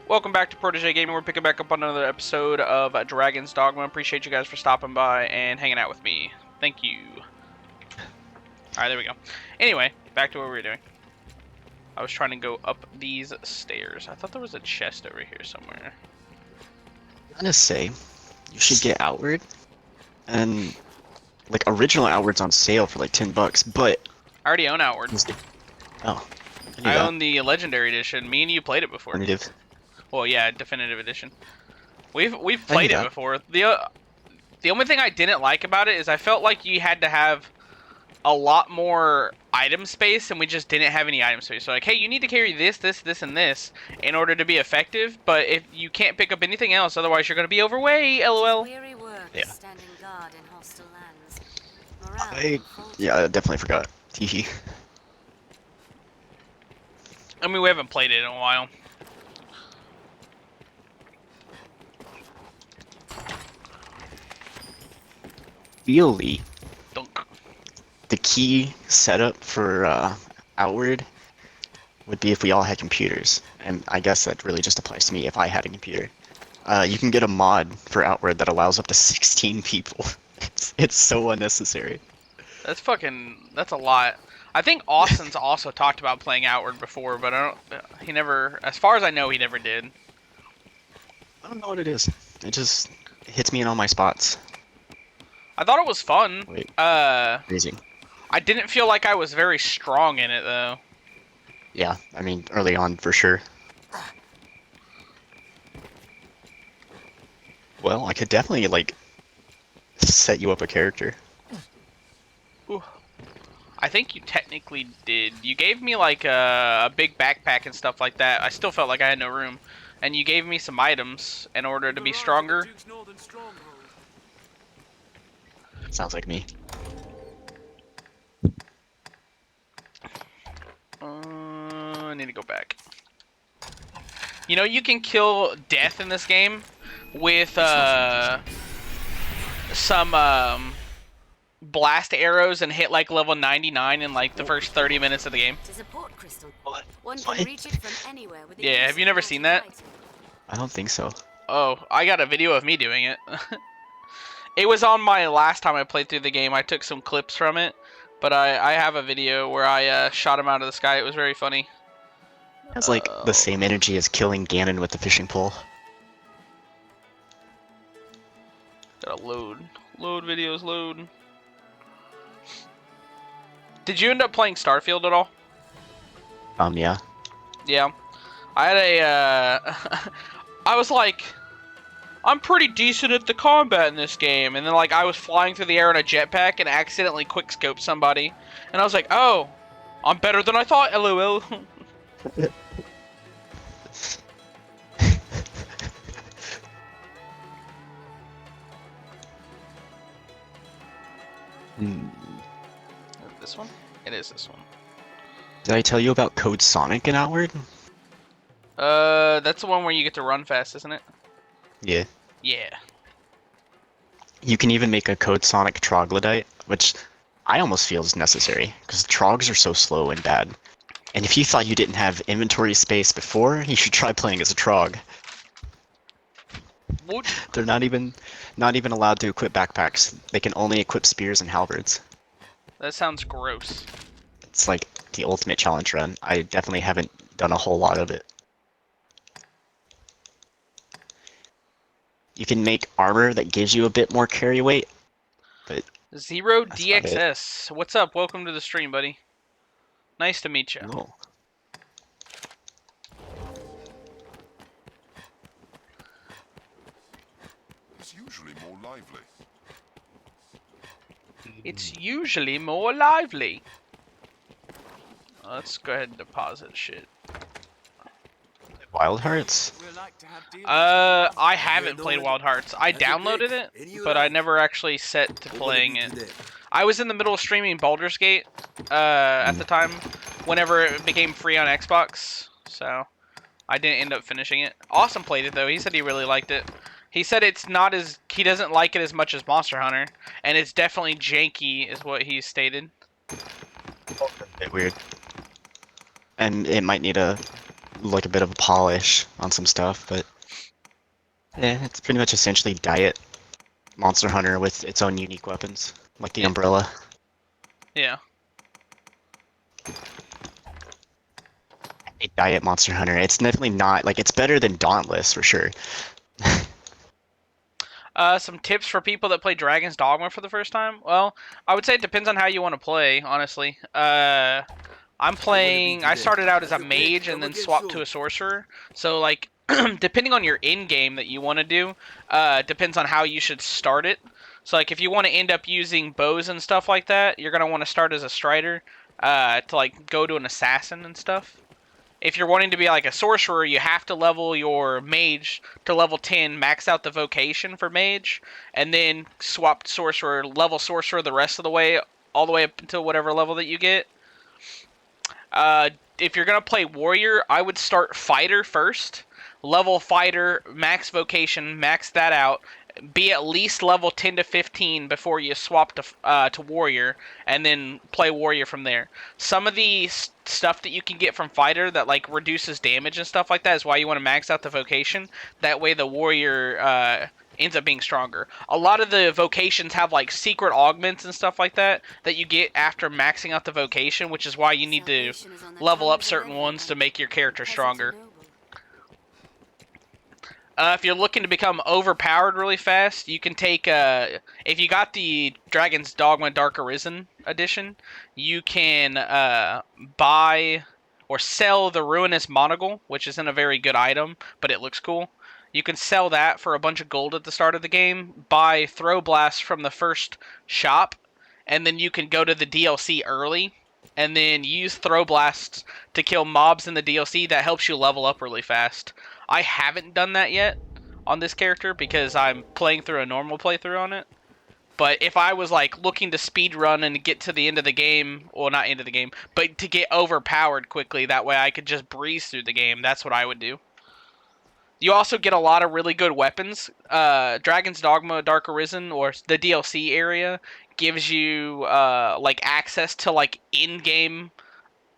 Welcome back to Protege Gaming. We're picking back up on another episode of Dragon's Dogma. Appreciate you guys for stopping by and hanging out with me. Thank you. Alright, there we go. Anyway, back to what we were doing. I was trying to go up these stairs. I thought there was a chest over here somewhere. I'm gonna say, you should get Outward, and like original Outward's on sale for like $10, but I already own Outward. Oh, I own the Legendary Edition. Me and you played it before. Definitive. Well, yeah, Definitive Edition. We've played it before. The only thing I didn't like about it is I felt like you had to have a lot more item space, and we just didn't have any item space. So like, hey, you need to carry this, this, this, and this in order to be effective. But if you can't pick up anything else, otherwise you're gonna be overweight. LOL. Yeah. I definitely forgot. Teehee. I mean, we haven't played it in a while. Really, Dunk. the key setup for Outward would be if we all had computers, and I guess that really just applies to me if I had a computer. You can get a mod for Outward that allows up to 16 people. It's so unnecessary. That's a lot. I think Austin's also talked about playing Outward before, but he never, as far as I know, he never did. I don't know what it is. It just hits me in all my spots. I thought it was fun. Wait. Crazy. I didn't feel like I was very strong in it, though. Yeah, I mean, early on, for sure. Well, I could definitely, like, set you up a character. Ooh. I think you technically did. You gave me, like, a big backpack and stuff like that. I still felt like I had no room. And you gave me some items in order to be stronger. Sounds like me. I need to go back. You know, you can kill death in this game with some blast arrows and hit like level 99 in like the first 30 minutes of the game. Yeah, have you never seen that? I don't think so. Oh, I got a video of me doing it. It was on my last time I played through the game. I took some clips from it, but I have a video where I shot him out of the sky. It was very funny. It has like the same energy as killing Ganon with the fishing pole. Gotta load videos, load. Did you end up playing Starfield at all? Yeah. Yeah. I had a, I was like, I'm pretty decent at the combat in this game, and then like I was flying through the air in a jetpack and accidentally quickscoped somebody, and I was like, oh, I'm better than I thought, LOL. This one? It is this one. Did I tell you about Code Sonic in Outward? That's the one where you get to run fast, isn't it? Yeah. Yeah. You can even make a Code Sonic troglodyte, which I almost feel is necessary, because trogs are so slow and bad. And if you thought you didn't have inventory space before, you should try playing as a trog. What? They're not even allowed to equip backpacks. They can only equip spears and halberds. That sounds gross. It's like the ultimate challenge run. I definitely haven't done a whole lot of it. You can make armor that gives you a bit more carry weight, but Zero DXS. What's up? Welcome to the stream, buddy. Nice to meet you. No. It's usually more lively. It's usually more lively. Let's go ahead and deposit shit. Wild Hearts? I haven't played Wild Hearts. I downloaded it, but I never actually set to playing it. I was in the middle of streaming Baldur's Gate at the time, whenever it became free on Xbox, so I didn't end up finishing it. Austin played it though. He said he really liked it. He said it's not as, he doesn't like it as much as Monster Hunter, and it's definitely janky, is what he stated. A bit weird. And it might need a like a bit of a polish on some stuff, but yeah, it's pretty much essentially diet Monster Hunter with its own unique weapons, like the Yeah. umbrella. Yeah. A diet Monster Hunter. It's definitely not like it's better than Dauntless for sure. Some tips for people that play Dragon's Dogma for the first time. Well, I would say it depends on how you want to play, honestly. I'm playing. I started out as a mage and then swapped to a sorcerer. So like, depending on your end game that you want to do, depends on how you should start it. So like, if you want to end up using bows and stuff like that, you're gonna want to start as a strider, to like go to an assassin and stuff. If you're wanting to be like a sorcerer, you have to level your mage to level 10, max out the vocation for mage, and then swap to sorcerer, level sorcerer the rest of the way, all the way up until whatever level that you get. If you're going to play warrior, I would start fighter first. Level fighter, max vocation, max that out. Be at least level 10 to 15 before you swap to warrior, and then play warrior from there. Some of the stuff that you can get from fighter that like reduces damage and stuff like that is why you want to max out the vocation. That way the warrior ends up being stronger. A lot of the vocations have like secret augments and stuff like that that you get after maxing out the vocation, which is why you need to level up certain ones to make your character stronger. If you're looking to become overpowered really fast, you can take, if you got the Dragon's Dogma Dark Arisen edition, you can buy or sell the Ruinous Monocle, which isn't a very good item, but it looks cool. You can sell that for a bunch of gold at the start of the game, buy Throw Blast from the first shop, and then you can go to the DLC early, and then use Throw Blasts to kill mobs in the DLC. That helps you level up really fast. I haven't done that yet on this character because I'm playing through a normal playthrough on it. But if I was like looking to speed run and get to the end of the game, well, not end of the game, but to get overpowered quickly, that way I could just breeze through the game, that's what I would do. You also get a lot of really good weapons. Dragon's Dogma Dark Arisen, or the DLC area, gives you like access to like in-game,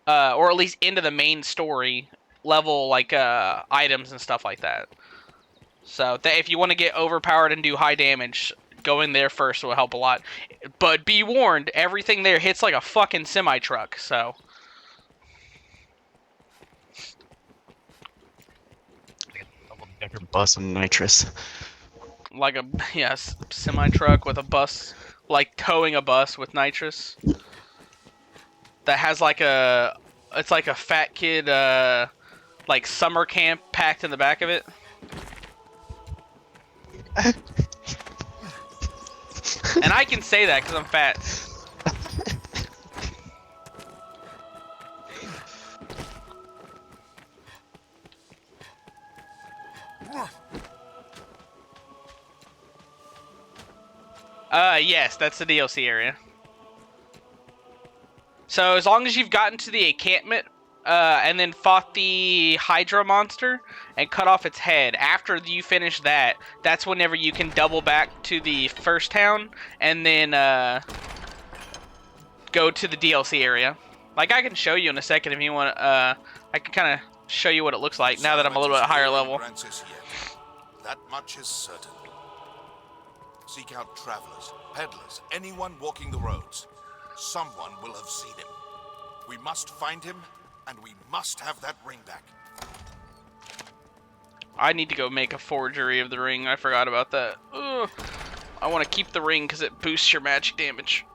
or at least into the main story level like items and stuff like that. So if you want to get overpowered and do high damage, going there first will help a lot. But be warned, everything there hits like a fucking semi-truck, so... Double-decker bus and nitrous. Like a, yes, semi-truck with a bus, like towing a bus with nitrous. That has like a, it's like a fat kid, like summer camp packed in the back of it. And I can say that because I'm fat. Yes, that's the DLC area. So as long as you've gotten to the encampment, and then fought the Hydra monster and cut off its head, after you finish that, that's whenever you can double back to the first town and then go to the DLC area. Like, I can show you in a second if you want. I can kind of show you what it looks like now that I'm a little bit higher level. That much is certain. Seek out travelers, peddlers, anyone walking the roads. Someone will have seen him. We must find him, and we must have that ring back. I need to go make a forgery of the ring. I forgot about that. Ugh. I want to keep the ring because it boosts your magic damage.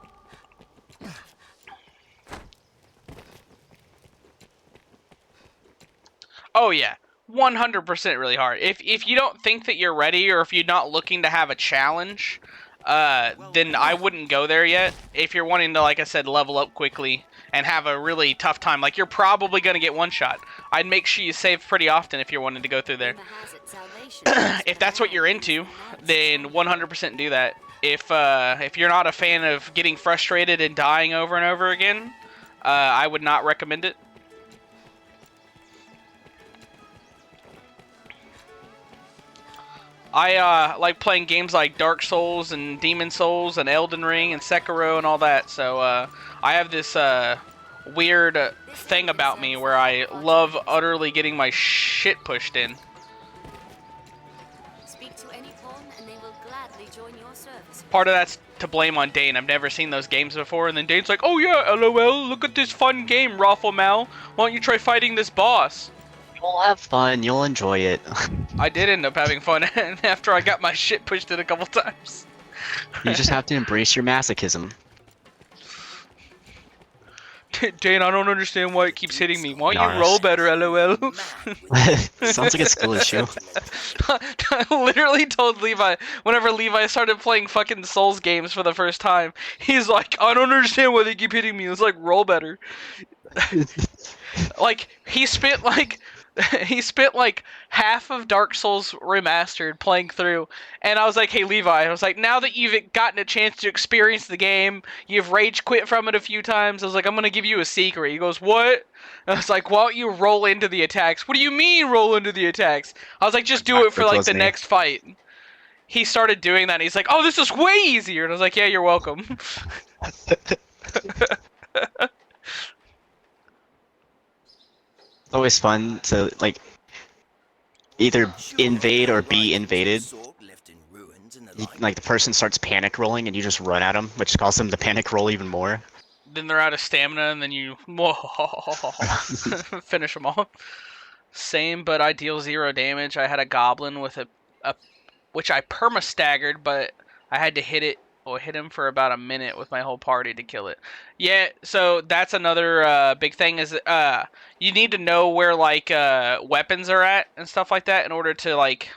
Oh yeah, 100% really hard. If you don't think that you're ready, or if you're not looking to have a challenge, then I wouldn't go there yet. If you're wanting to, like I said, level up quickly and have a really tough time, like you're probably going to get one shot. I'd make sure you save pretty often if you're wanting to go through there. If that's what you're into, then 100% do that. If you're not a fan of getting frustrated and dying over and over again, I would not recommend it. I like playing games like Dark Souls and Demon Souls and Elden Ring and Sekiro and all that. So I have this weird thing about me where I love utterly getting my shit pushed in. Speak to any pawn and they will gladly join your service. Part of that's to blame on Dane. I've never seen those games before, and then Dane's like, "Oh yeah, LOL, look at this fun game, Raffle Mal. Why don't you try fighting this boss?" You'll have fun. You'll enjoy it. I did end up having fun after I got my shit pushed in a couple times. You just have to embrace your masochism. Dane, I don't understand why it keeps hitting me. Why don't you Nice. roll better, LOL? Sounds like a skill issue. I literally told Levi, whenever Levi started playing fucking Souls games for the first time, he's like, I don't understand why they keep hitting me. It's like, roll better. Like, he spent like half of Dark Souls Remastered playing through, and I was like, hey Levi, I was like, now that you've gotten a chance to experience the game, you've rage quit from it a few times, I was like, I'm gonna give you a secret. He goes, what? I was like, why don't you roll into the attacks? What do you mean roll into the attacks? I was like, just do it for like the next fight. He started doing that, and he's like, oh, this is way easier, and I was like, yeah, you're welcome. It's always fun to like either invade or be invaded. Like the person starts panic rolling and you just run at them, which causes them to panic roll even more. Then they're out of stamina, and then you finish them off. Same, but I deal 0 damage. I had a goblin with a which I perma staggered, but I had to hit him for about a minute with my whole party to kill it. Yeah, so that's another big thing is you need to know where like weapons are at and stuff like that in order to like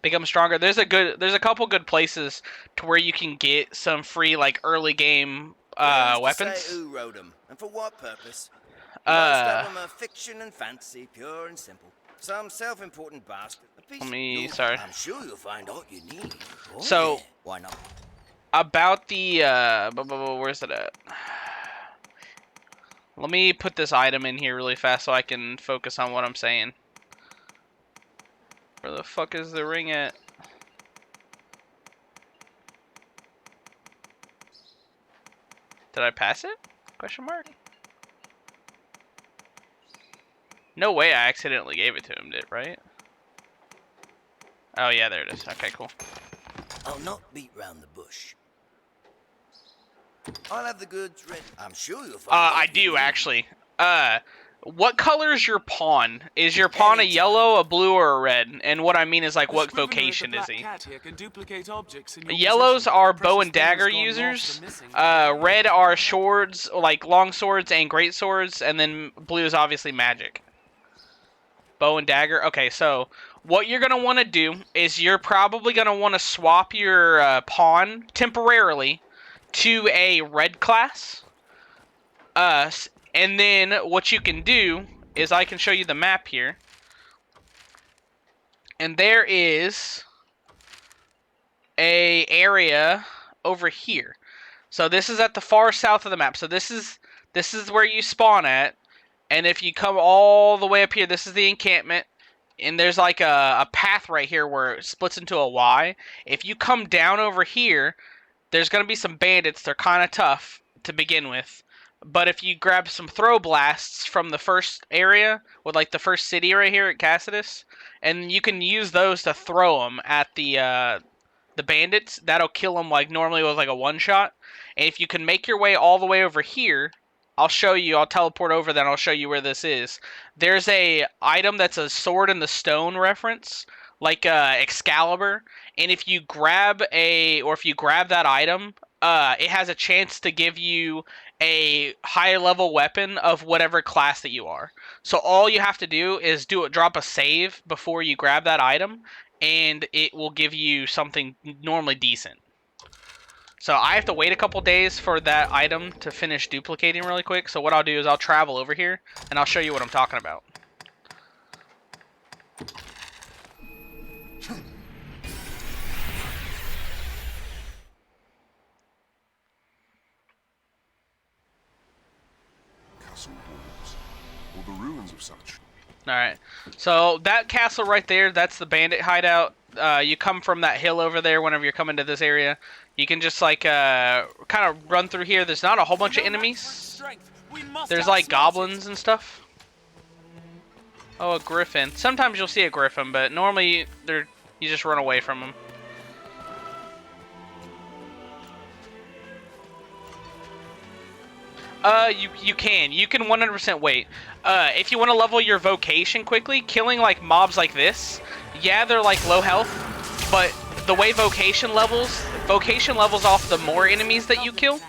become stronger. There's a couple good places to where you can get some free like early game weapons. Who wrote them and for what purpose? Most of them are fiction and fantasy, pure and simple. Some self-important bastard. Sorry. I'm sure you'll find all you need. Oh, So, yeah. Why not? about the where's it at? Let me put this item in here really fast so I can focus on what I'm saying. Where the fuck is the ring at? Did I pass it? Question mark. No way I accidentally gave it to him, right? Oh yeah, there it is. Okay, cool. I'll not beat round the bush. I'll have the goods ready. I'm sure you'll find I do actually. What color is your pawn? Is your pawn a yellow, a blue, or a red? And what I mean is like, what vocation is he? Yellows are bow and dagger users. Red are swords, like long swords and great swords, and then blue is obviously magic. Bow and dagger. Okay, so what you're gonna want to do is you're probably gonna want to swap your pawn temporarily to a red class. And then what you can do is I can show you the map here. And there is a area over here. So this is at the far south of the map. So this is where you spawn at. And if you come all the way up here, this is the encampment. And there's like a path right here where it splits into a Y. If you come down over here, there's going to be some bandits. They're kind of tough to begin with. But if you grab some throw blasts from the first area, with like the first city right here at Cassidus, and you can use those to throw them at the bandits, that'll kill them like normally with like a one-shot. And if you can make your way all the way over here, I'll show you, I'll teleport over then I'll show you where this is. There's a item that's a sword in the stone reference, like Excalibur, and if you grab that item, it has a chance to give you a high level weapon of whatever class that you are. So all you have to do is drop a save before you grab that item, and it will give you something normally decent. So I have to wait a couple days for that item to finish duplicating really quick. So what I'll do is I'll travel over here and I'll show you what I'm talking about. Castle walls, or the ruins of such. Alright, so that castle right there, that's the bandit hideout. You come from that hill over there whenever you're coming to this area. You can just like kind of run through here. There's not a whole bunch of enemies. There's like goblins and stuff. Oh, a griffin. Sometimes you'll see a griffin, but normally you just run away from them. You can 100% wait. If you want to level your vocation quickly, killing like mobs like this, yeah, they're like low health, but the way vocation levels off the more enemies that you kill,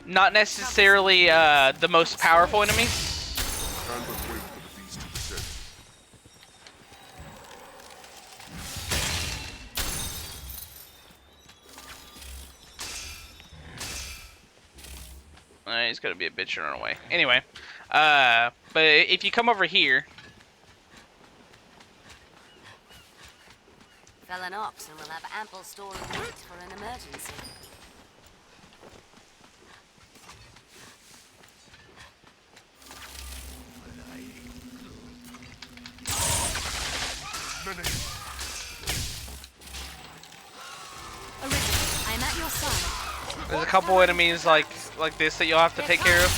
not necessarily the most powerful enemies. He's gonna be a bitch and run away. Anyway, but if you come over here, Fell an ox and we'll have ample store of meat for an emergency. Arisen, I'm at your side. there's a couple enemies like this that you'll have to take care of.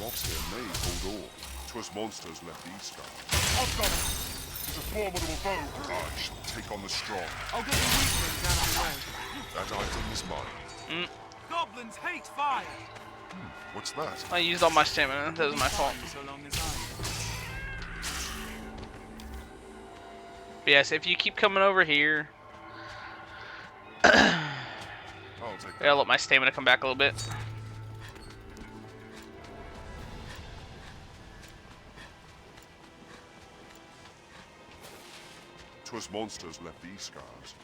Rocks here may hold all. 'Twas monsters left these scars. I've got it. He's a formidable foe. I shall take on the strong. I'll get the weaklings out of the way. That item is mine. Goblins hate fire. What's that? I used all my stamina. That was my fault. So long as I. But yes, if you keep coming over here, I'll take that. I'll let my stamina come back a little bit. Twas monsters left these scars.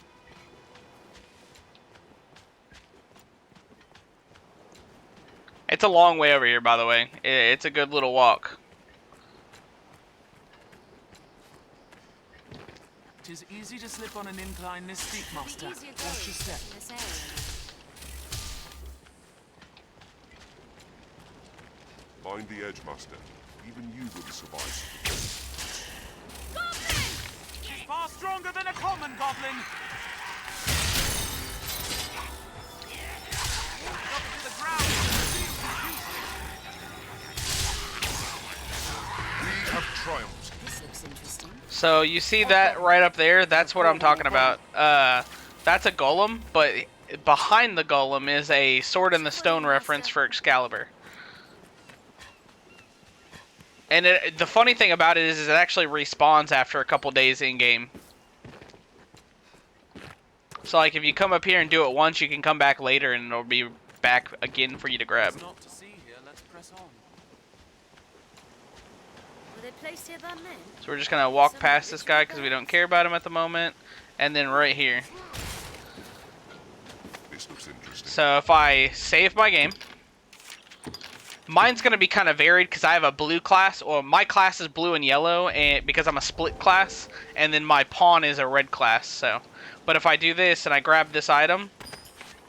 It's a long way over here, by the way. It's a good little walk. Tis easy to slip on an incline this steep, master. Easier Watch your step. in this area. Mind the edge, master. Even you will survive. He's far stronger than a common goblin. Drop it to the ground. We have triumphed. This looks interesting. So you see that right up there? That's what I'm talking about. That's a golem, but behind the golem is a sword in the stone reference for Excalibur. And the funny thing about it is it actually respawns after a couple days in game. So like if you come up here and do it once, you can come back later and it'll be back again for you to grab. There's not to see here. Let's press on. Were they placed here by men? So we're just gonna walk past this guy because we don't care about him at the moment. And then right here. This looks interesting. So if I save my game, mine's gonna be kind of varied because I have a blue class, or my class is blue and yellow, and because I'm a split class, and then my pawn is a red class. So, but if I do this and I grab this item,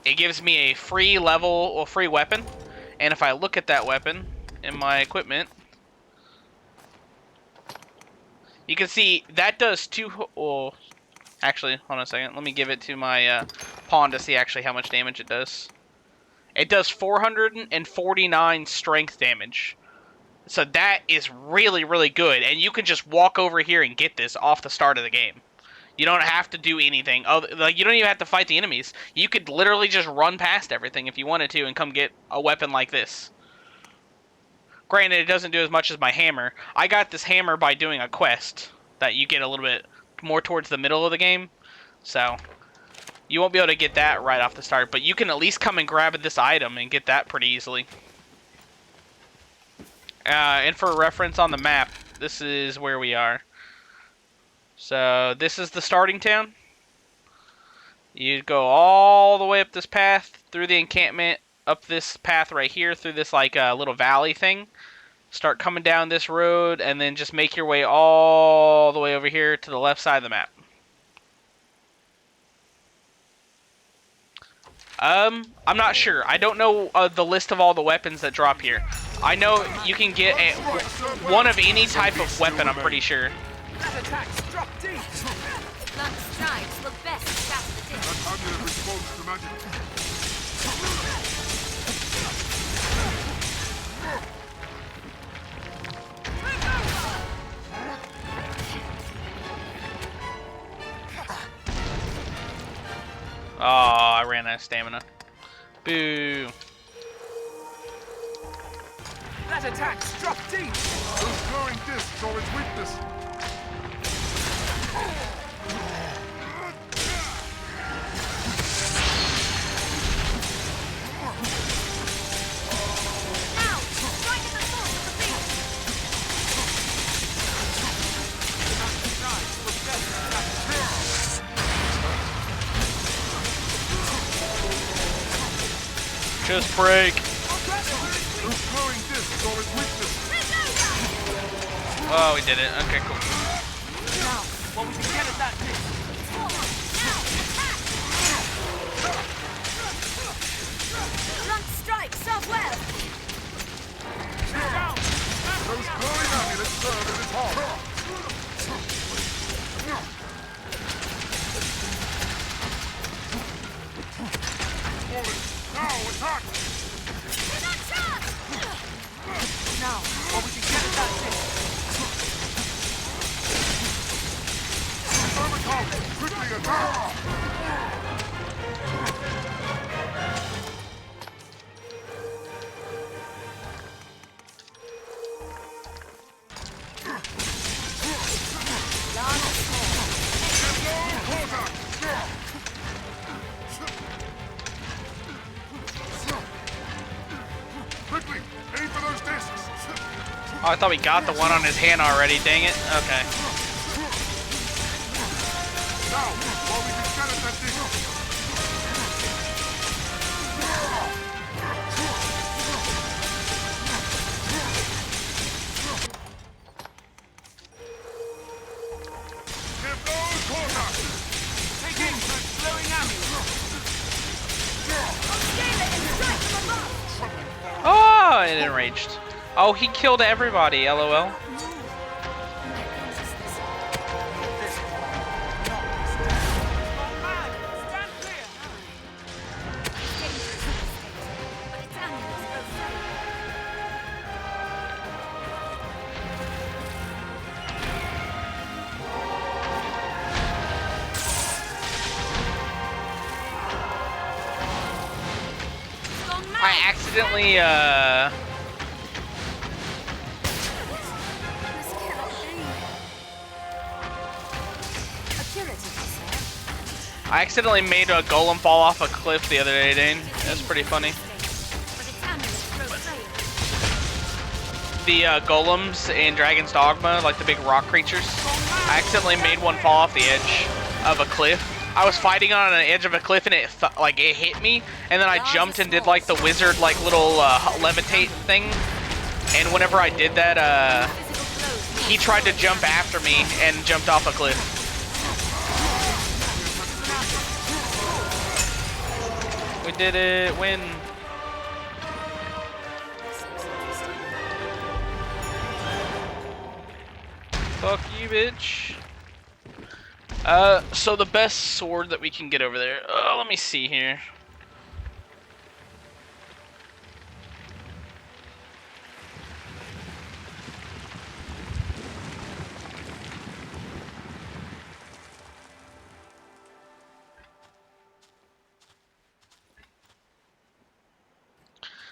it gives me a free level or free weapon. And if I look at that weapon in my equipment, you can see that does two. Oh, actually, hold on a second. Let me give it to my pawn to see actually how much damage it does. It does 449 strength damage. So that is really, really good. And you can just walk over here and get this off the start of the game. You don't have to do anything. Like, you don't even have to fight the enemies. You could literally just run past everything if you wanted to and come get a weapon like this. Granted, it doesn't do as much as my hammer. I got this hammer by doing a quest that you get a little bit more towards the middle of the game. So you won't be able to get that right off the start, but you can at least come and grab this item and get that pretty easily. And for reference on the map, this is where we are. So this is the starting town. You go all the way up this path, through the encampment, up this path right here, through this like little valley thing. Start coming down this road, and then just make your way all the way over here to the left side of the map. I'm not sure. I don't know the list of all the weapons that drop here. I know you can get one of any type of weapon, I'm pretty sure. That attack struck deep. Blunt strikes were best to scatter the ditch. That amulet responds to magic. Oh, I ran out of stamina. Boo. That attack struck deep. Those glowing discs are its weakness. Now, strike at the source of the beast. Just break. Those glowing discs are its weakness. Oh, we did it. Okay, cool. Now, what we can get at that disc. Blunt strike, southwest. Down. Those glowing amulets serve as its heart. Now attack! Now, what we can get at that disc. Overcome! Quickly attack! Quickly! Aim for those discs! Oh, I thought we got the one on his hand already. Dang it. Okay. Now, while we can get at that disc! Give those contact! Take aim for its glowing amulet. Scale it and strike from above. Oh, it enraged. Oh, he killed everybody. LOL. Stand clear. But its amulets go further. Gone mad. I accidentally, This cannot be. A curative, sir. I accidentally made a golem fall off a cliff the other day, Dane. That's pretty funny. But its amulets grow frail. The golems in Dragon's Dogma, like the big rock creatures, I accidentally made one fall off the edge of a cliff. I was fighting on an edge of a cliff and it it hit me, and then I jumped and did like the wizard like little levitate thing. And whenever I did that, Physical blows. he tried to jump after me and jumped off a cliff. We did it. Win. Fuck you, bitch. So the best sword that we can get over there. Let me see here.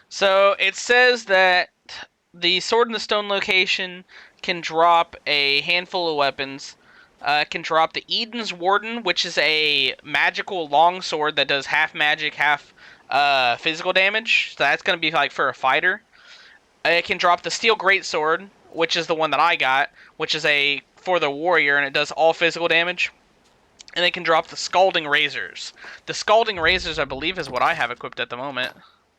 So it says that the Sword in the Stone location can drop a handful of weapons. Can drop the Eden's Warden, which is a magical longsword that does half magic, half physical damage. So that's going to be like for a fighter. It can drop the Steel Greatsword, which is the one that I got, which is a for the warrior, and it does all physical damage. And it can drop the Scalding Razors. The Scalding Razors, I believe, is what I have equipped at the moment.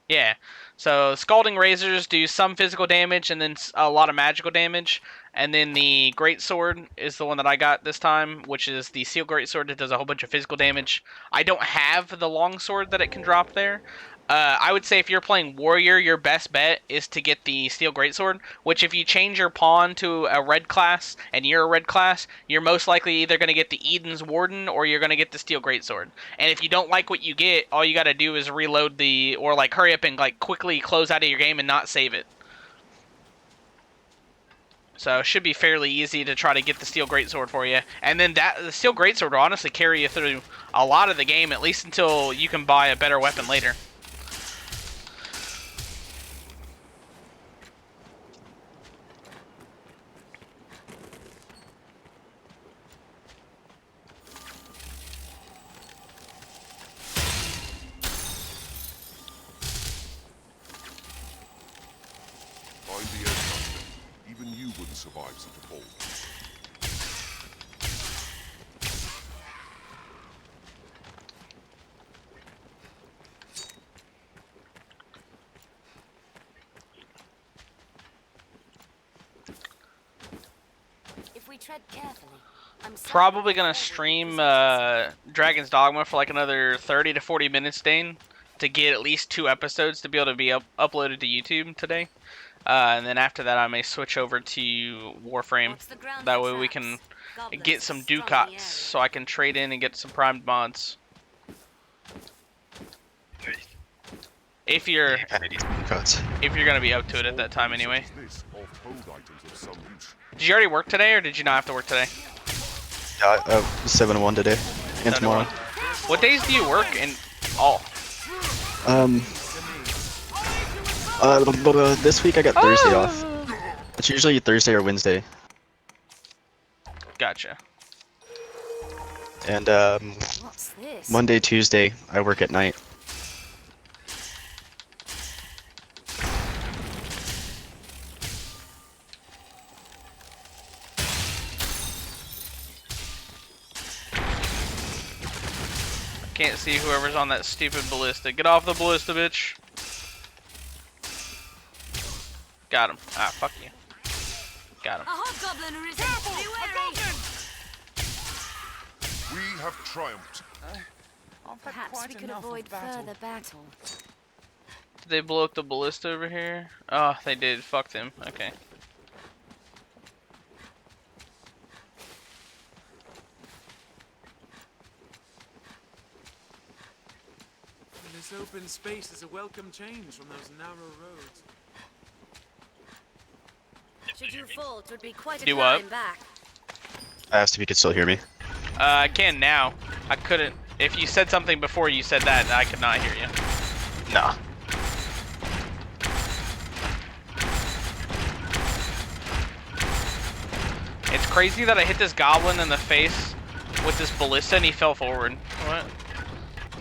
Yeah. So Scalding Razors do some physical damage and then a lot of magical damage. And then the Greatsword is the one that I got this time, which is the Steel Greatsword that does a whole bunch of physical damage. I don't have the Longsword that it can drop there. I would say if you're playing warrior, your best bet is to get the steel greatsword. Which, if you change your pawn to a red class and you're a red class, you're most likely either going to get the Eden's Warden or you're going to get the steel greatsword. And if you don't like what you get, all you got to do is reload or like hurry up and like quickly close out of your game and not save it. So it should be fairly easy to try to get the steel greatsword for you. And then the steel greatsword will honestly carry you through a lot of the game, at least until you can buy a better weapon later. Find the end, Master. Even you wouldn't survive such a boldness. If we tread carefully, I'm certain Probably that gonna there will be stream resistance. Dragon's Dogma for like another 30 to 40 minutes, Dane, to get at least 2 episodes to be able to be uploaded to YouTube today. And then after that, I may switch over to Warframe. Watch the ground That for way we traps. can Goblins get are some strong in the ducats, area. so I can trade in and get some primed mods. If you're Cuts. gonna be up to it at that time anyway. This are code items of some use. Did you already work today, or did you not have to work today? Yeah, 7-1 today and 7 to tomorrow. 1. What days do you work in all? This week I got Thursday off. It's usually Thursday or Wednesday, Gotcha. and What's this? Monday, Tuesday I work at night. Can't see whoever's on that stupid ballista. Get off the ballista, bitch. Got him. Ah, fuck you. Got him. A hobgoblin arisen. Be wary. We have triumphed. I've had Perhaps quite we could enough avoid of battle. further battle. Did they blow up the ballista over here? Oh, they did. Fuck them. Okay. This open space is a welcome change from those narrow roads. Should you fall, it would be quite a Do climb what? back. I asked if you could still hear me. I can now. I couldn't. If you said something before you said that, I could not hear you. Nah. It's crazy that I hit this goblin in the face with this ballista and he fell forward. What?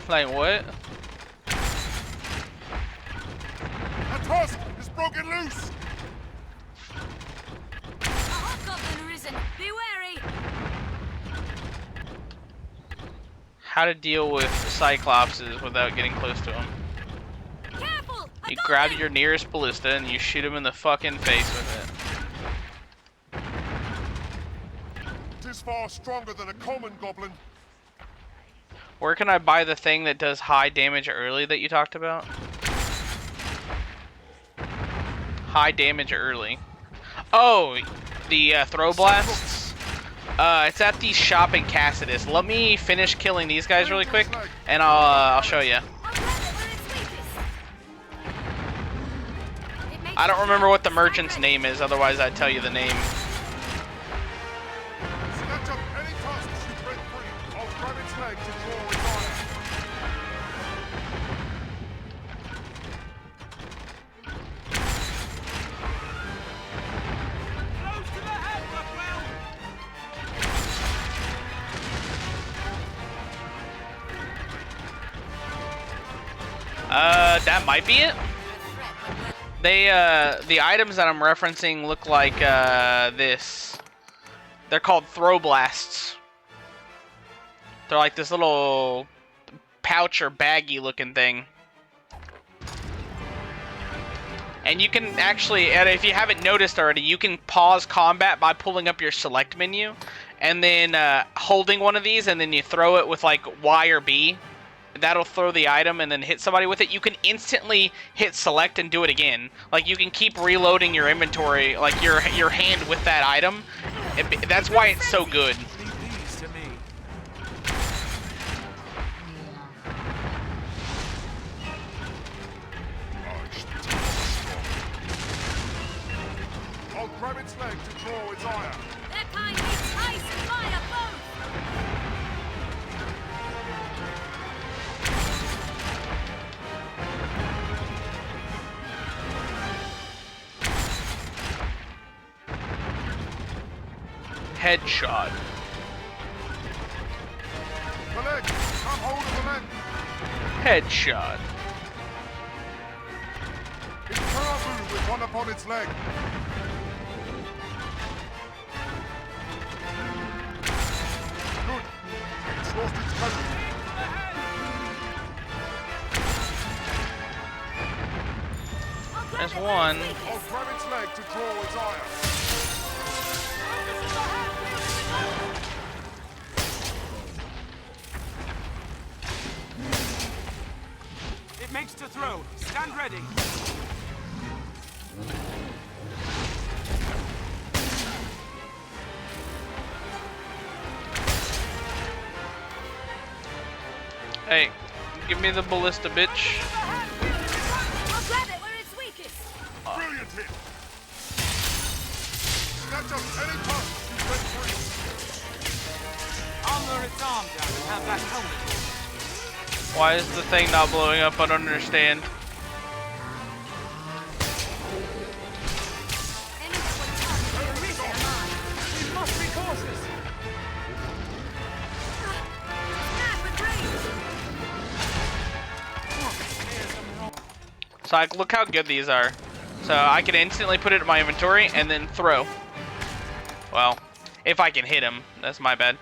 Like, what? A tusk is broken loose! A hobgoblin arisen. Be wary. How to deal with cyclopses without getting close to them. Careful. A You grab goblin! your nearest ballista and you shoot him in the fucking face with it. It is far stronger than a common goblin. Where can I buy the thing that does high damage early that you talked about? High damage early. Oh, the throw blasts? It's at the shop in Cassidus. Let me finish killing these guys really quick, and I'll show you. I'll grab it where it's weakest. It makes I don't it remember what the feel merchant's so name is, otherwise I'd tell you the name. Snatch up any tusks you break free. I'll grab its leg to draw its ire. Close to the head, Buckwell! That might be it. They, the items that I'm referencing look like, this. They're called throw blasts. They're like this little pouch or baggy looking thing. And you can actually, and if you haven't noticed already, you can pause combat by pulling up your select menu and then holding one of these, and then you throw it with like Y or B. that'll throw the item and then hit somebody with it, you can instantly hit select and do it again. Like, you can keep reloading your inventory, like your hand with that item. That's why it's so good. Leave these to me. I'll grab its leg to draw its ire. That kind needs ice and fire both! Headshot. The leg! Come hold of the leg! Headshot. It's Karabu with one upon its leg. Good. It's lost its casualty. There's one. I'll grab its leg to draw its ire. It makes to throw. Stand ready. Hey, give me the ballista, bitch. I'll grab it where it's weakest! Brilliant hit! Snatch up any punch you get free. I'll lure its arm down and have that helmet. Why is the thing not blowing up? I don't understand. Any that would touch the Arisen are mine. We must be cautious. Snap and breathe! So like, look how good these are. So I can instantly put it in my inventory and then throw. Well, if I can hit him, that's my bad.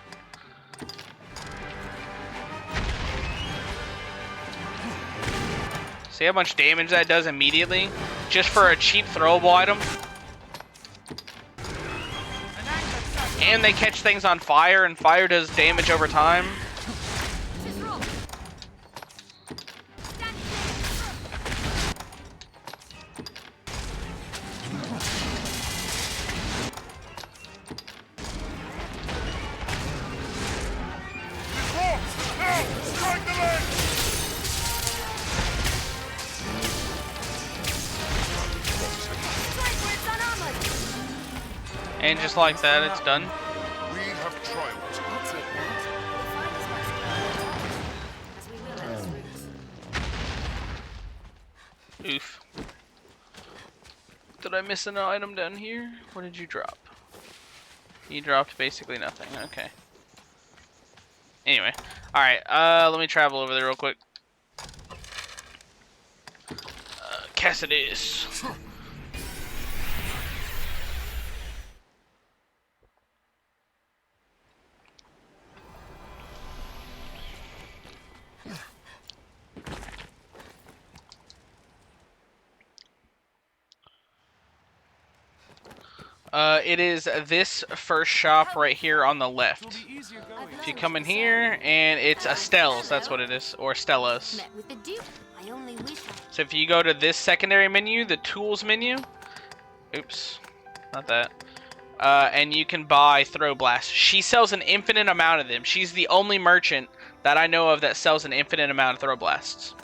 See how much damage that does immediately? Just for a cheap throwable item? And they catch things on fire, and fire does damage over time. Just roll! Stand It's lost! Now! Strike the leg! straight where it's unarmored! And just like that, it's done. We have triumphed. I'll take that. We'll find as much as we will at its roots. Oof. Did I miss an item down here? What did you drop? You dropped basically nothing. Okay. Anyway. Alright, let me travel over there real quick. Cassidus. It is this first shop right here on the left. It'll be easier going. If you come in here, and it's Estelle's, that's what it is, or Stella's. Met with the Duke. I only wish I... So if you go to this secondary menu, the tools menu, oops, not that, and you can buy throw blasts. She sells an infinite amount of them. She's the only merchant that I know of that sells an infinite amount of throw blasts.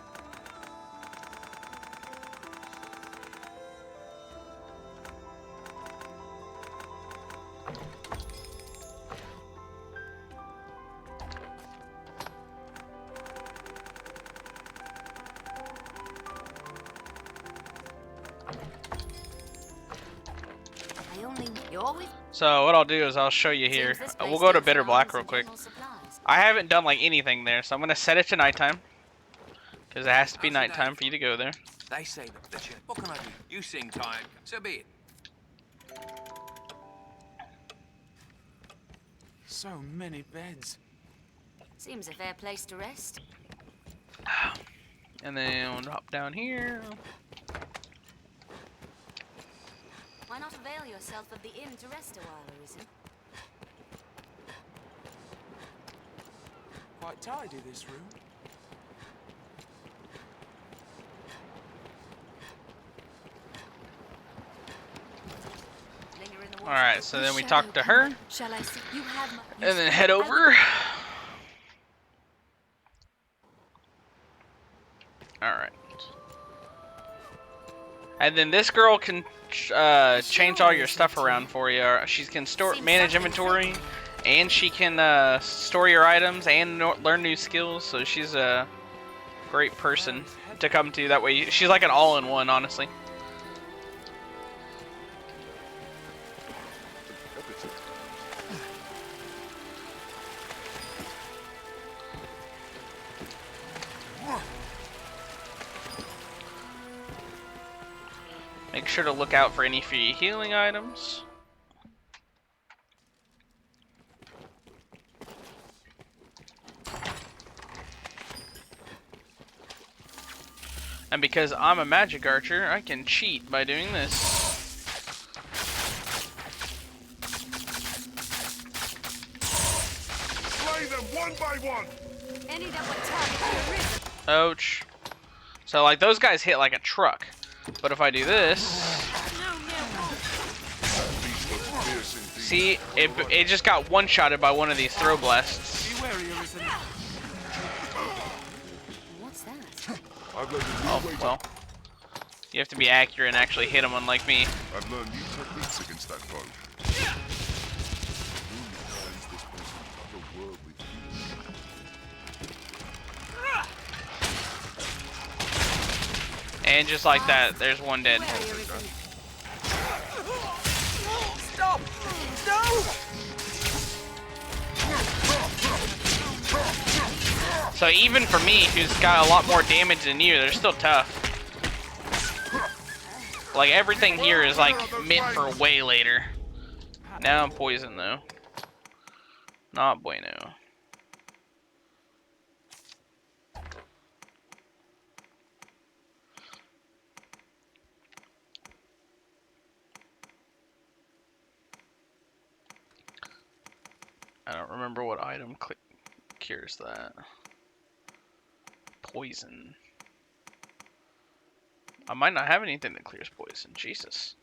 I only... You always... So what I'll do is I'll show you here. Seems this We'll place go to knows Bitter how Black some real quick. general supplies. I haven't done like anything there, so I'm gonna set it to nighttime because it has to be nighttime for you to go there. They say the chip. What can I do? You seem tired. So be it. So many beds. Seems a fair place to rest. And then we'll drop down here. Why not avail yourself of the inn to rest a while, Arisen? Quite tidy, this room. Alright, so then we talk to her, Shall I see? You have my... and then head over. Alright. And then this girl can change all your stuff around for you. She can manage inventory, and she can store your items and learn new skills. So she's a great person to come to. That way, she's like an all-in-one, honestly. Make sure to look out for any free healing items. And because I'm a magic archer, I can cheat by doing this. Slay them one by one! Any that would target Arisen. Ouch. So like those guys hit like a truck. But if I do this, see, it just got one-shotted by one of these throw blasts. Be wary, Arisen. What's that? Oh, well. You have to be accurate and actually hit them, unlike me. I've learned new techniques against that foe. And just like that, there's one dead. Stop! No! So even for me, who's got a lot more damage than you, they're still tough. Like everything here is like meant for way later. Now I'm poisoned though. Not bueno. I don't remember what item cures that. Poison. I might not have anything that clears poison. Jesus.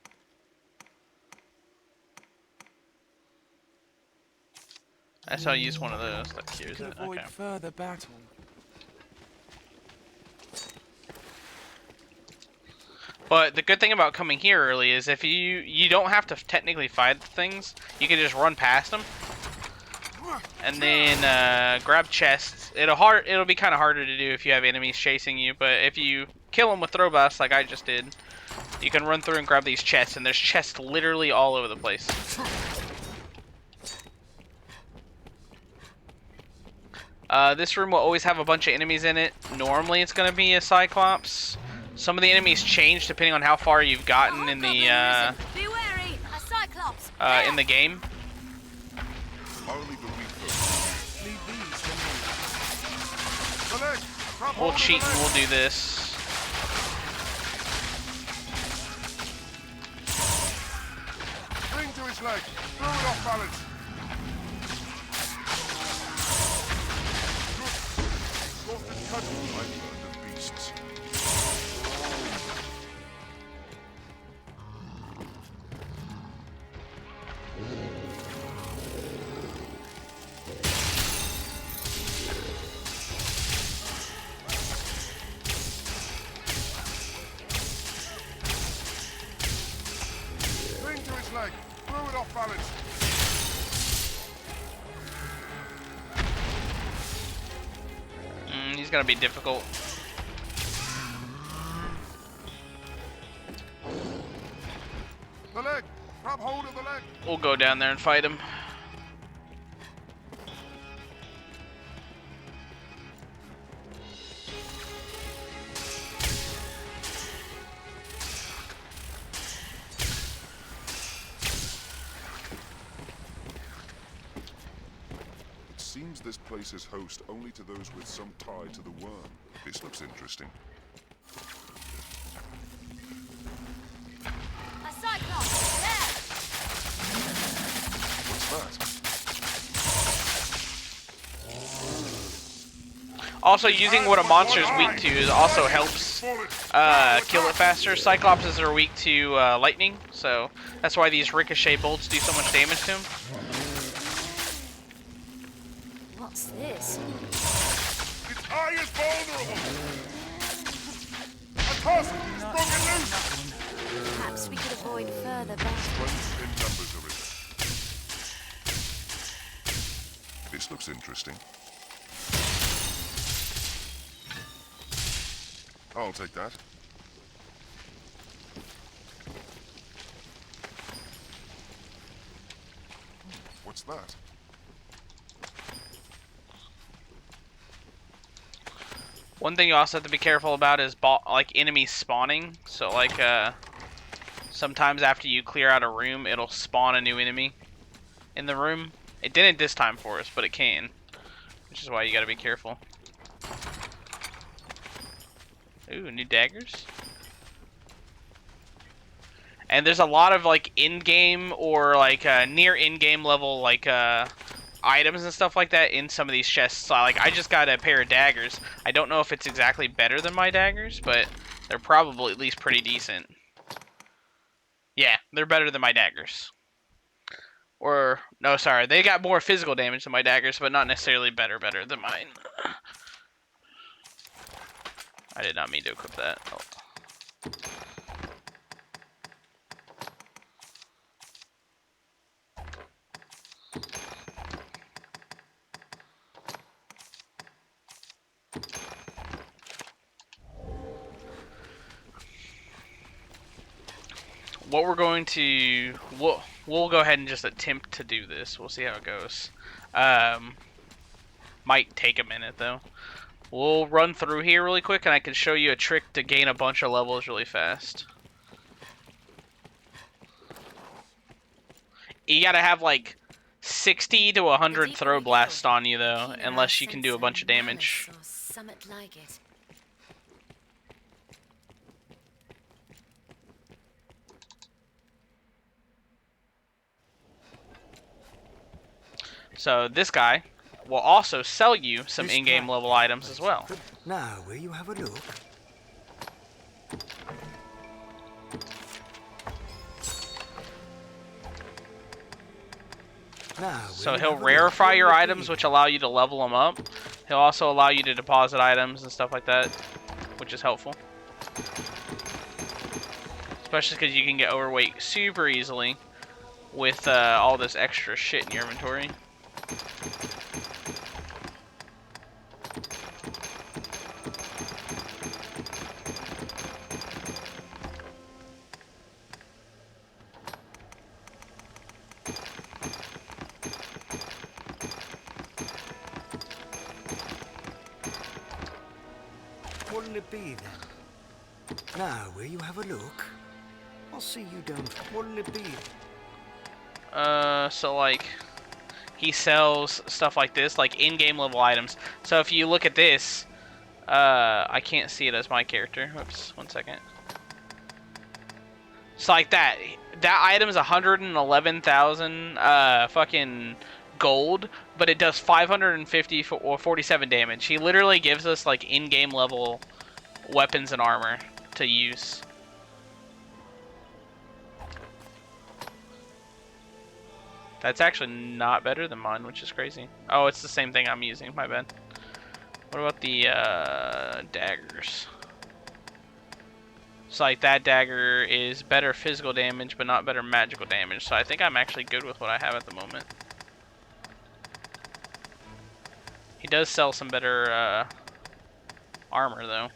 That's how I use one of those that cures it. Avoid Okay. further battle. But the good thing about coming here early is if you don't have to technically fight the things, you can just run past them. And then grab chests. It'll be kind of harder to do if you have enemies chasing you, but if you kill them with throw blasts like I just did, you can run through and grab these chests, and there's chests literally all over the place. This room will always have a bunch of enemies in it. Normally it's going to be a Cyclops. Some of the enemies change depending on how far you've gotten in the Be wary, a Cyclops. in the game. Only the weak folk. Leave these for me. The leg! Grab We'll hold of cheat the and leg. we'll do this. Cling to his leg. Throw it off balance. Good. Soft and cutting. I've learned of beasts. Cling to his leg. Throw it off balance. He's gonna be difficult. The leg. Grab hold of the leg. We'll go down there and fight him. It seems this place is host only to those with some tie to the worm. This looks interesting. A Cyclops. There. What's that? Also, using what a monster's weak to is also helps kill it faster. Cyclopses are weak to lightning, so That's why these ricochet bolts do so much damage to him. What's this? Its eye is vulnerable! A tusk! Broken loose! Perhaps we could avoid further battle. Strength in numbers, Arisen. This looks interesting. I'll take that. What's that? One thing you also have to be careful about is like enemies spawning. So like sometimes after you clear out a room, it'll spawn a new enemy in the room. It didn't this time for us, but it can, which is why you got to be careful. Ooh, new daggers. And there's a lot of like in-game or like near in-game level like items and stuff like that in some of these chests. So like I just got a pair of daggers. I don't know if it's exactly better than my daggers, but they're probably at least pretty decent. Yeah, they're better than my daggers. Or no, sorry, they got more physical damage than my daggers, but not necessarily better than mine. I did not mean to equip that. Oh. What we're going to we'll go ahead and just attempt to do this. We'll see how it goes. Might take a minute though. We'll run through here really quick, and I can show you a trick to gain a bunch of levels really fast. You gotta have like 60 to 100 throw blasts on you though, unless you can do a bunch of damage. So this guy will also sell you some in-game level items as well. Now, will you have a look? So he'll rarefy your items, which allow you to level them up. He'll also allow you to deposit items and stuff like that, which is helpful. Especially because you can get overweight super easily with all this extra shit in your inventory. What'll it be then? Now, will you have a look? I'll see you don't. What'll it be? So like, he sells stuff like this, like in-game level items. So if you look at this, I can't see it as my character. Whoops, 1 second. So like that item is 111,000 fucking gold, but it does 550 or 47 damage. He literally gives us like in-game level weapons and armor to use. That's actually not better than mine, which is crazy. Oh, it's the same thing I'm using, my bad. What about the daggers? So like that dagger is better physical damage, but not better magical damage. So I think I'm actually good with what I have at the moment. He does sell some better armor though.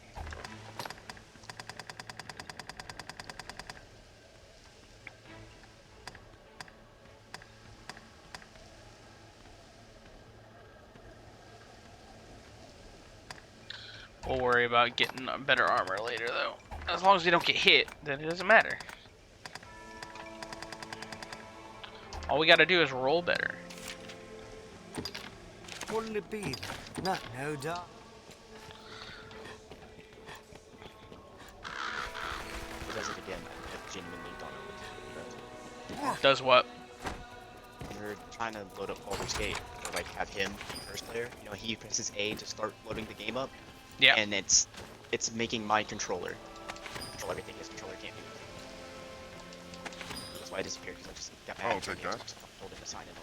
We'll worry about getting better armor later though. As long as we don't get hit, then it doesn't matter. All we gotta do is roll better. What'll it be? No doubt. It does it again. I genuinely don't know. Does what? When you're trying to load up Baldur's Gate, or like have him be first player, you know, he presses A to start loading the game up. Yeah. And it's making my controller control everything his controller can't do. why I disappeared, because I just got back. I'll take that. Told it to sign in and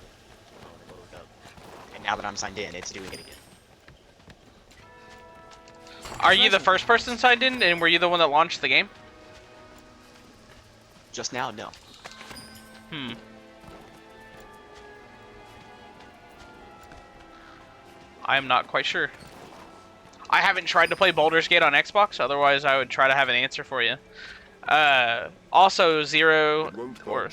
load up. And now that I'm signed in, it's doing it again. Are you the first person signed in, and were you the one that launched the game? Just now, no. Hmm. I am not quite sure. I haven't tried to play Baldur's Gate on Xbox, otherwise I would try to have an answer for you. Also, Zero, or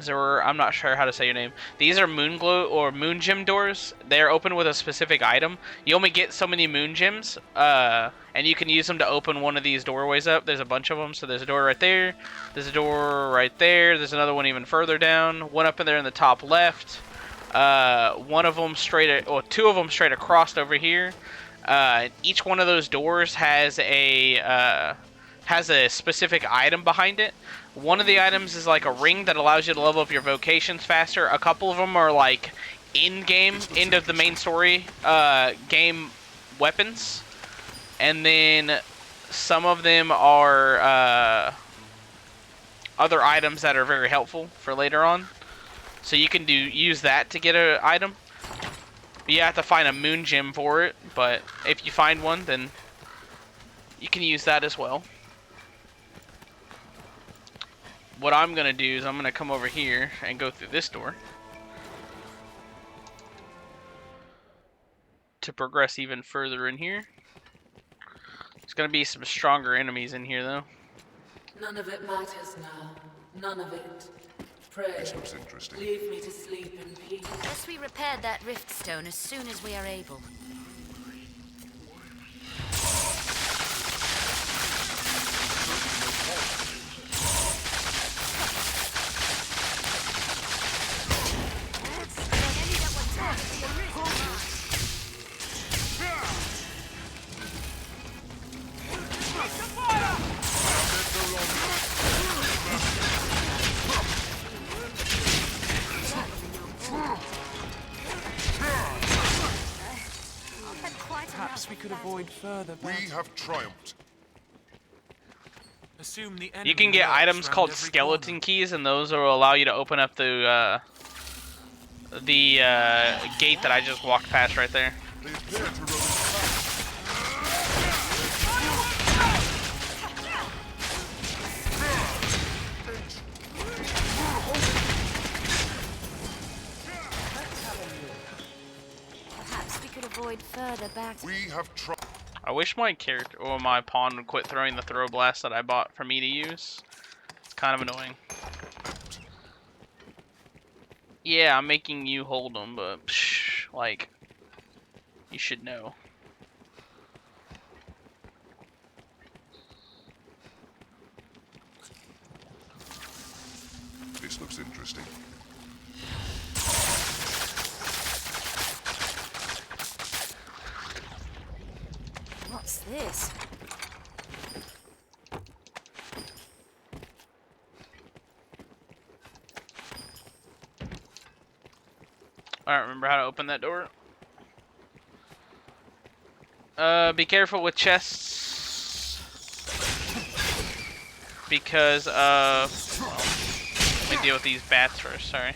Zero, I'm not sure how to say your name. These are Moon Glow or Moon Gem doors. They're open with a specific item. You only get so many Moon Gems, and you can use them to open one of these doorways up. There's a bunch of them, so there's a door right there. There's a door right there. There's another one even further down. One up in there in the top left. One of them straight, or two of them straight across over here. Each one of those doors has a specific item behind it. One of the items is like a ring that allows you to level up your vocations faster. A couple of them are like in-game, end of the main story game weapons. And then some of them are other items that are very helpful for later on. So you can use that to get an item. You have to find a moon gem for it, but if you find one, then you can use that as well. What I'm going to do is I'm going to come over here and go through this door to progress even further in here. There's going to be some stronger enemies in here, though. None of it matters now. None of it. Pray, This looks interesting. leave me to sleep in peace. Unless we repair that rift stone as soon as we are able. Perhaps we could avoid further We battles. have triumphed. Assume the You can enemy get lurks items round called every skeleton corner. keys, and those will allow you to open up the gate that I just walked past right there. They appear to roam fast. Perhaps we could avoid further battles. We have triumphed. I wish my character or my pawn would quit throwing the throw blast that I bought for me to use. It's kind of annoying. Yeah, I'm making you hold them, but psh, like, you should know. This looks interesting. What's this? I don't remember how to open that door. Be careful with chests. Because of... Well, let me deal with these bats first, sorry.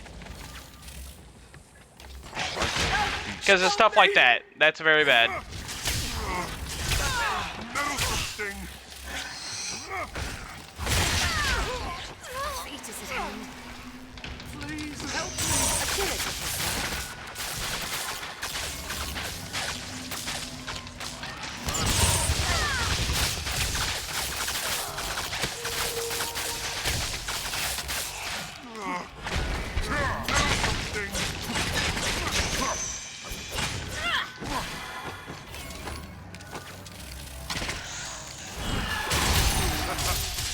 Because of stuff like that. That's very bad. Sting. Feet is at hand. Please. Help me. A killer took his life.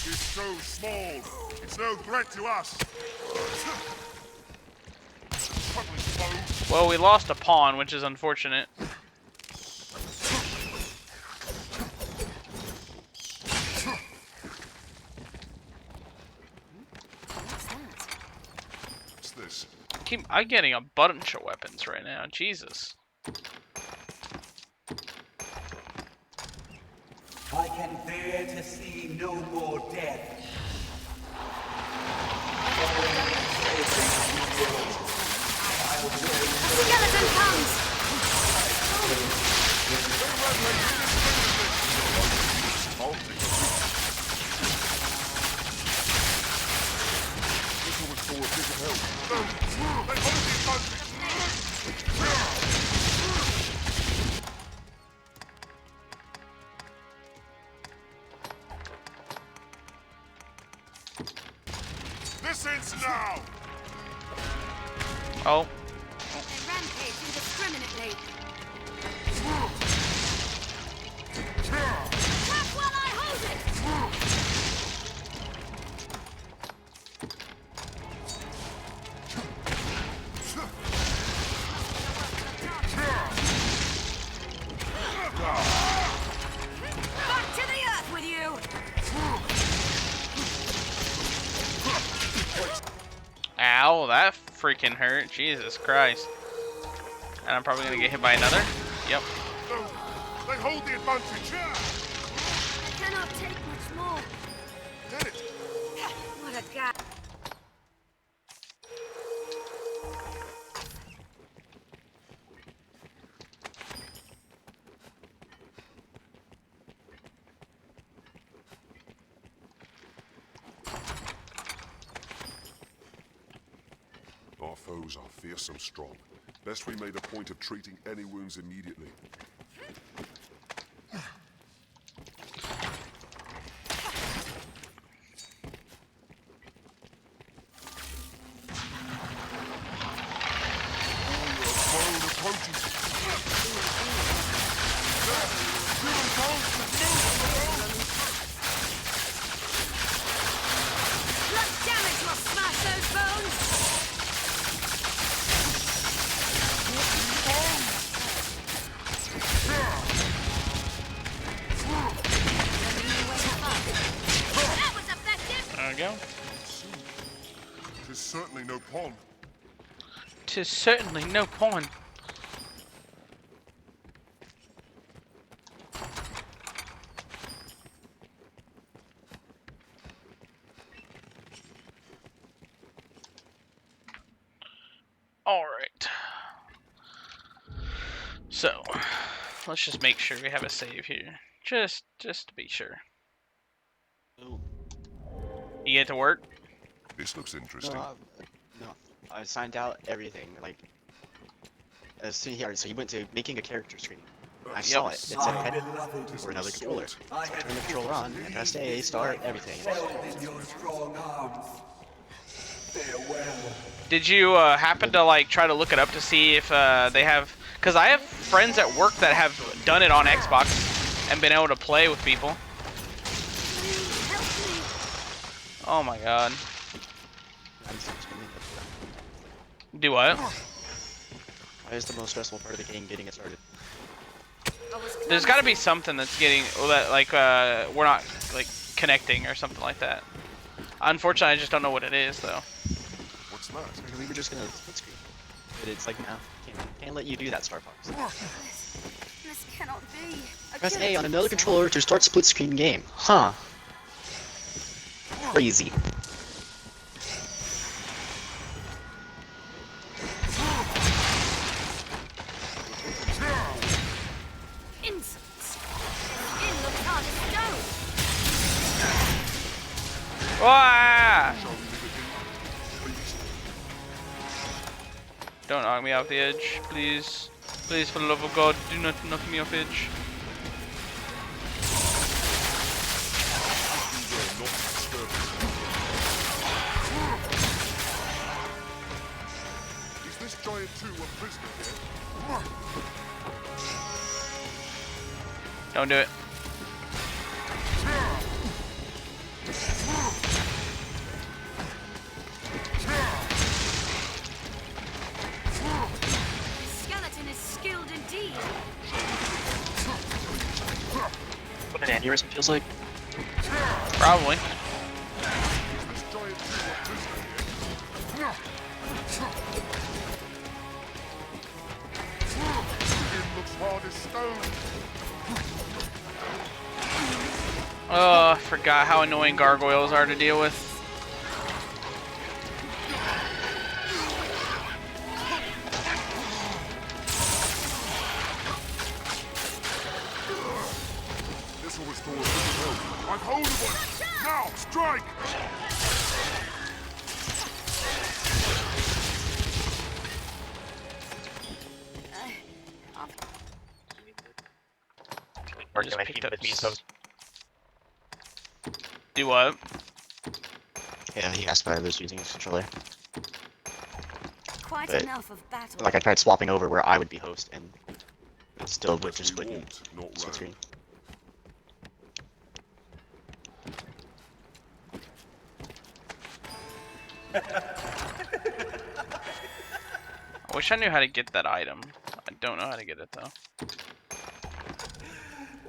It's so small. It's no threat to us. Troubling foe. Well, we lost a pawn, which is unfortunate. What's that? What's this? I'm getting a bunch of weapons right now. Jesus. I can bear to see no more death. Skeleton comes! This ends now! Oh, They rampage indiscriminately. Tap while I hold it! Back to the earth with you! ow, that freaking hurt. Jesus Christ. And I'm probably gonna get hit by another. Yep. No, they hold the advantage. I cannot take much more. Get it. What a guy. Our foes are fearsome strong. Best we made a point of treating any wounds immediately. Blood damage will smash those bones! That was effective! There we go. Tis certainly no pond. 'Tis certainly no pawn. Alright. So, let's just make sure we have a save here. Just to be sure. Oh, You get to work? This looks interesting. no. I signed out everything. Like, see here. So you went to making a character screen. I saw it. It said head for another controller. So I turned the controller on and pressed A, start, everything. Did you happen to like try to look it up to see if they have? Because I have friends at work that have done it on Xbox and been able to play with people. Oh my god. Do what? Why is the most stressful part of the game getting it started? There's got to be something that's getting that like we're not like connecting or something like that. Unfortunately, I just don't know what it is though. What's that? We were just gonna split screen, but it's like now can't let you do that, Star Fox. This cannot be. Press A on another controller to start split screen game. Huh? Crazy. Insults. In looks hard as stone. Wah! Don't knock me off the edge, please. Please, for the love of God, do not knock me off the edge. Is this giant too a prisoner here? Don't do it. This skeleton is skilled indeed. What an aneurysm feels like. Probably. Is this giant too a prisoner here? It looks hard as stone. Oh, I forgot how annoying gargoyles are to deal with. hold of one! Now, strike! Or Just can I picked feed up the beast? Do what? Yeah, he asked if I was using his controller. Quite But, enough of battle. like, I tried swapping over where I would be host, and it still would just We wouldn't walked, not split ran. screen. I wish I knew how to get that item. I don't know how to get it though.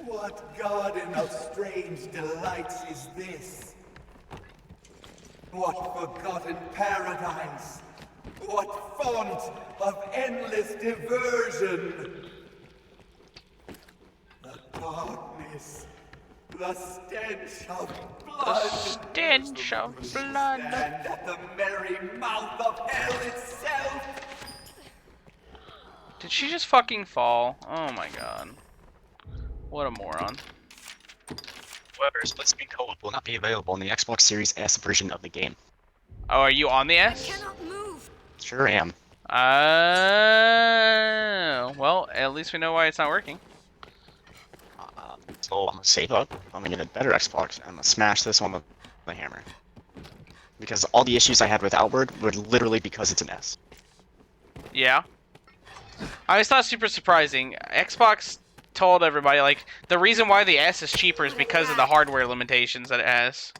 What garden of strange delights is this? What forgotten paradise? What font of endless diversion? The darkness, the stench of blood. Stench of blood. Stand at the merry mouth of hell itself. Did she just fucking fall? Oh my god. What a moron. However, split screen co-op will not be available in the Xbox Series S version of the game. Oh, are you on the S? Cannot move. Sure am. Well, at least we know why it's not working. So I'm gonna save up. I'm gonna get a better Xbox, and I'm gonna smash this one with the hammer. Because all the issues I had with Outward were literally because it's an S. Yeah. I always thought super surprising. Xbox told everybody, like, the reason why the S is cheaper is because of the hardware limitations that it has.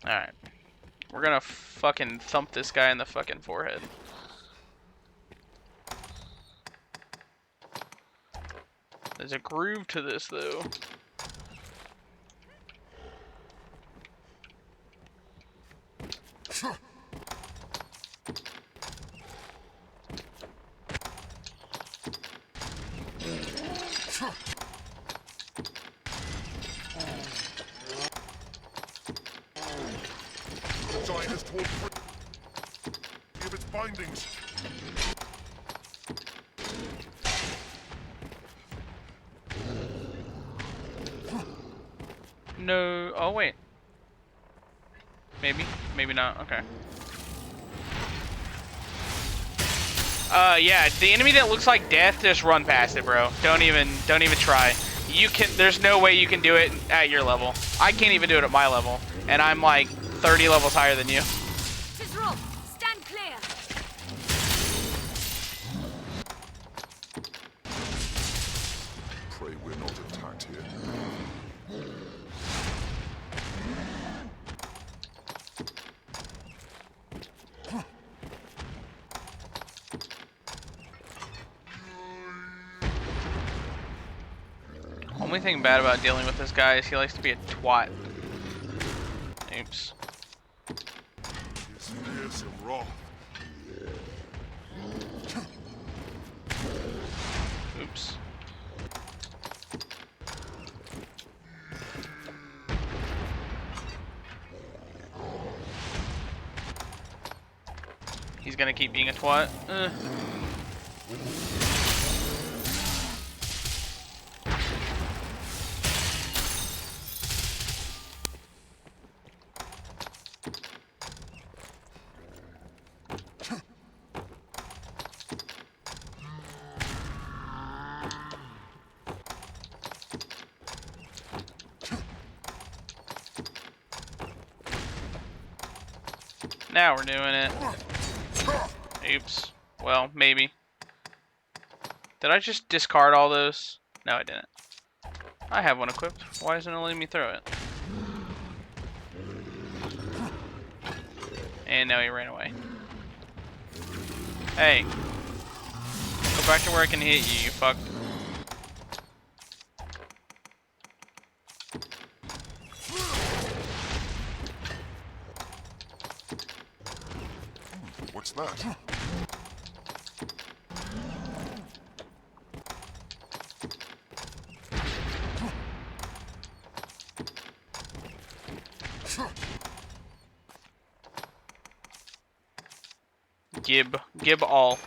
Alright. We're gonna fucking thump this guy in the fucking forehead. There's a groove to this, though. Giant has torn free of its bindings. No. Oh, wait. Maybe. Maybe not. Okay. Yeah, the enemy that looks like death, just run past it, bro. Don't even try. You can, there's no way you can do it at your level. I can't even do it at my level. And I'm like 30 levels higher than you. Tis Rob, stand clear. Pray we're not attacked here. Only thing bad about dealing with this guy is he likes to be a twat. Oops. Yes, fearsome wrath. Oops. He's gonna keep being a twat. Now we're doing it. Oops. Well, maybe. Did I just discard all those? No, I didn't. I have one equipped. Why isn't it letting me throw it? And now he ran away. Hey. Go back to where I can hit you, you fuck. that? Gib all.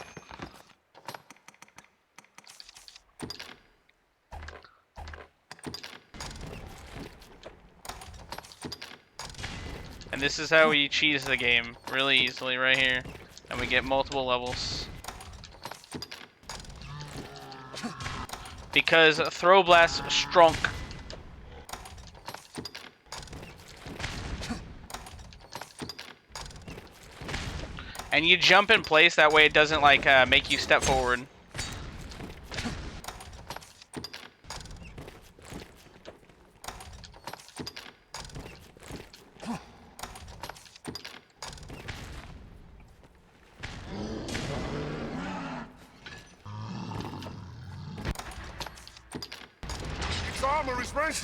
And this is how we cheese the game really easily right here. And we get multiple levels. Because Throw Blast strunk. And you jump in place, that way it doesn't like make you step forward. Its armor is ready.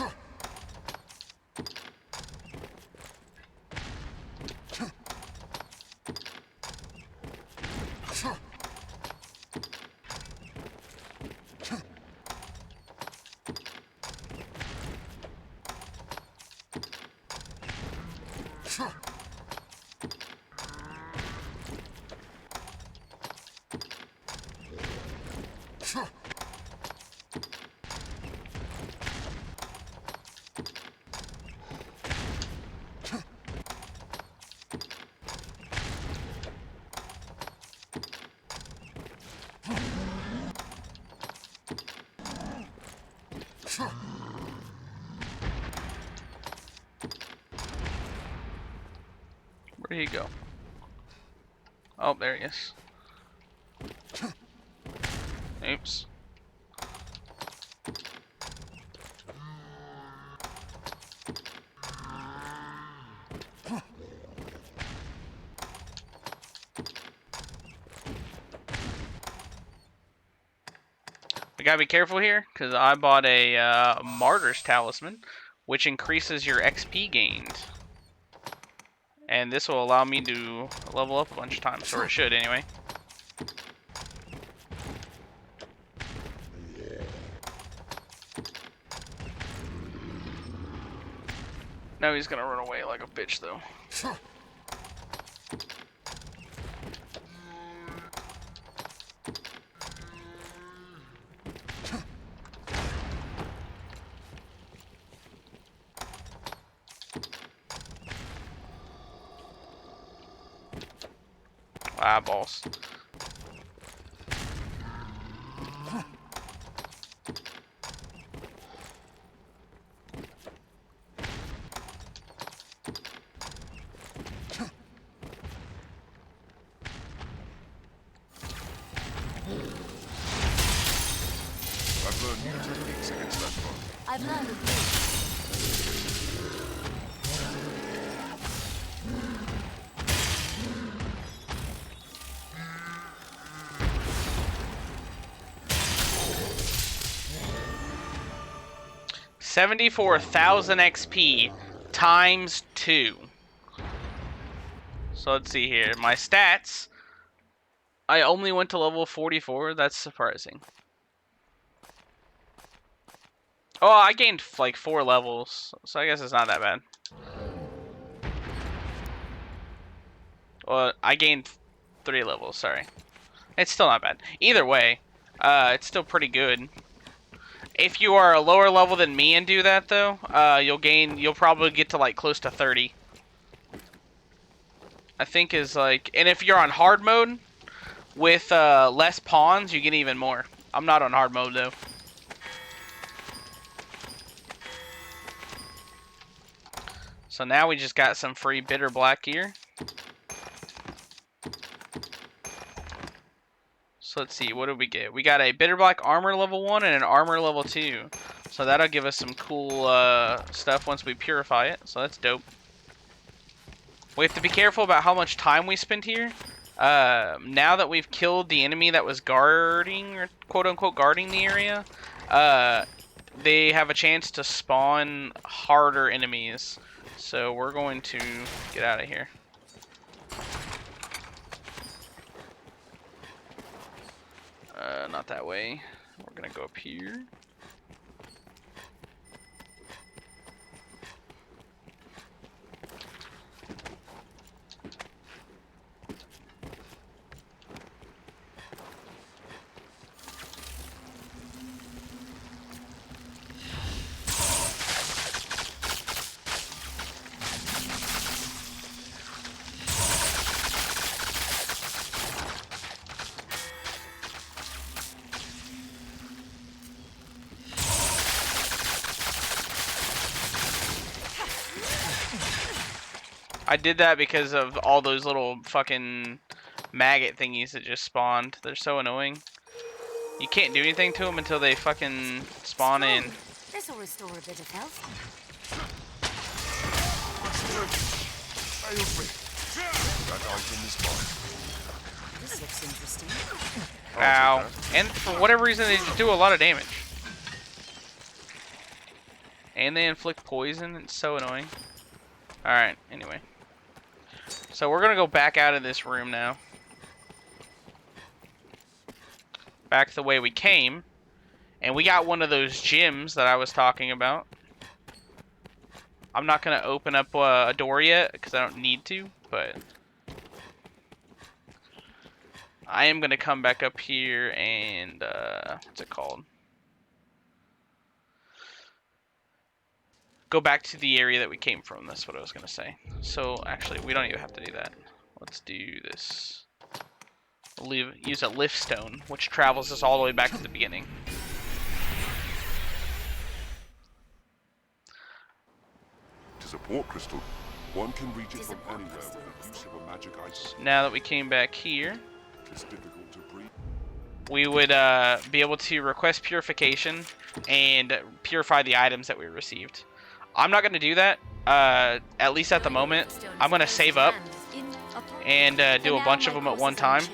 Where'd he go? Oh, there he is. Oops. We gotta be careful here, because I bought a Martyr's Talisman, which increases your XP gained. And this will allow me to level up a bunch of times, or it should anyway. Now he's gonna run away like a bitch, though. Eyeballs. I've learned new techniques against that bug. I've learned a few. 74,000 XP times 2. So let's see here. My stats. I only went to level 44. That's surprising. Oh, I gained like 4 levels. So I guess it's not that bad. Well, I gained 3 levels. Sorry. It's still not bad. Either way, it's still pretty good. If you are a lower level than me and do that though, you'll probably get to like close to 30. I think is like, and if you're on hard mode with less pawns, you get even more. I'm not on hard mode though. So now we just got some free bitter black gear. So let's see, what did we get? We got a bitter black armor level 1 and an armor level 2. So that'll give us some cool stuff once we purify it. So that's dope. We have to be careful about how much time we spend here. Now that we've killed the enemy that was guarding, or quote unquote guarding the area, they have a chance to spawn harder enemies. So we're going to get out of here. Not that way. We're gonna go up here. I did that because of all those little fucking maggot thingies that just spawned. They're so annoying. You can't do anything to them until they fucking spawn in. This will restore a bit of health. This looks interesting. Ow. And for whatever reason, they just do a lot of damage. And they inflict poison. It's so annoying. Alright, anyway. So we're gonna go back out of this room now. Back the way we came. And we got one of those gyms that I was talking about. I'm not gonna open up a door yet, because I don't need to, but... I am gonna come back up here and, what's it called? Go back to the area that we came from. That's what I was gonna say. So actually, we don't even have to do that. Let's do this. We'll use a lift stone, which travels us all the way back to the beginning. It is a port crystal. One can reach it from anywhere with the use of a magic item. Now that we came back here, It is difficult to breathe. we would be able to request purification and purify the items that we received. I'm not going to do that, at least at the moment. I'm going to save up and do a bunch of them at one time.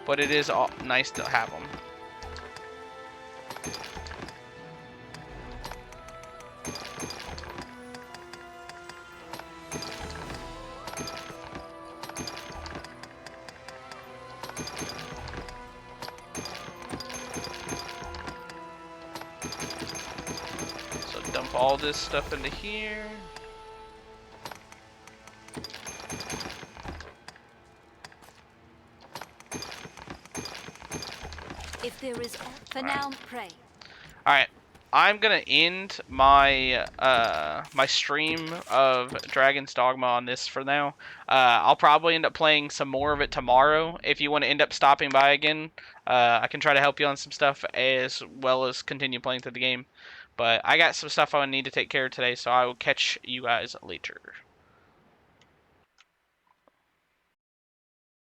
But it is nice to have them. So dump all this stuff into here. If there is for now, pray. Alright, I'm gonna end my my stream of Dragon's Dogma on this for now. I'll probably end up playing some more of it tomorrow. If you want to end up stopping by again, I can try to help you on some stuff as well as continue playing through the game. But I got some stuff I need to take care of today, so I will catch you guys later.